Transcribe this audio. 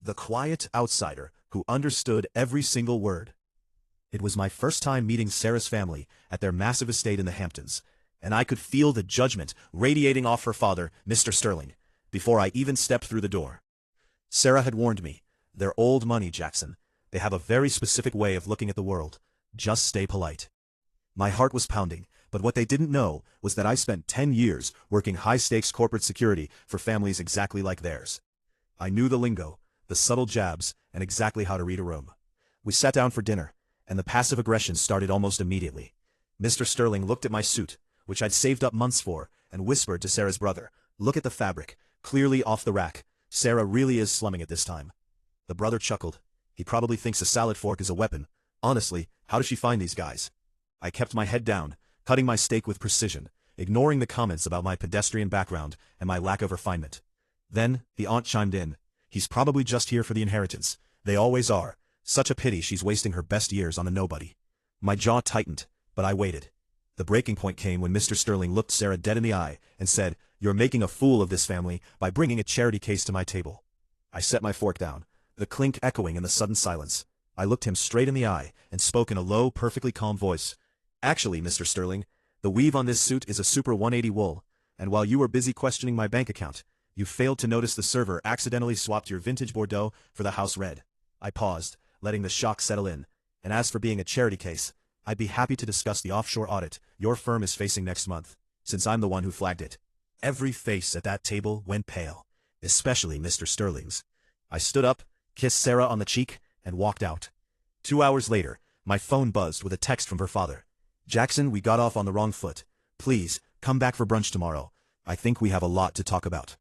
The quiet outsider who understood every single word. It was my first time meeting Sarah's family at their massive estate in the Hamptons, and I could feel the judgment radiating off her father, Mr. Sterling, before I even stepped through the door. Sarah had warned me, "They're old money, Jackson. They have a very specific way of looking at the world. Just stay polite." My heart was pounding, but what they didn't know was that I spent 10 years working high-stakes corporate security for families exactly like theirs. I knew the lingo, the subtle jabs, and exactly how to read a room. We sat down for dinner, and the passive aggression started almost immediately. Mr. Sterling looked at my suit, which I'd saved up months for, and whispered to Sarah's brother, "Look at the fabric, clearly off the rack. Sarah really is slumming it this time." The brother chuckled. "He probably thinks a salad fork is a weapon. Honestly, how does she find these guys?" I kept my head down, cutting my steak with precision, ignoring the comments about my pedestrian background and my lack of refinement. Then, the aunt chimed in. "He's probably just here for the inheritance. They always are. Such a pity she's wasting her best years on a nobody." My jaw tightened, but I waited. The breaking point came when Mr. Sterling looked Sarah dead in the eye and said, "You're making a fool of this family by bringing a charity case to my table." I set my fork down, the clink echoing in the sudden silence. I looked him straight in the eye and spoke in a low, perfectly calm voice. "Actually, Mr. Sterling, the weave on this suit is a Super 180 wool, and while you were busy questioning my bank account, you failed to notice the server accidentally swapped your vintage Bordeaux for the house red." I paused, letting the shock settle in. "And as for being a charity case, I'd be happy to discuss the offshore audit your firm is facing next month, since I'm the one who flagged it." Every face at that table went pale, especially Mr. Sterling's. I stood up, kissed Sarah on the cheek, and walked out. 2 hours later, my phone buzzed with a text from her father. "Jackson, we got off on the wrong foot. Please, come back for brunch tomorrow. I think we have a lot to talk about."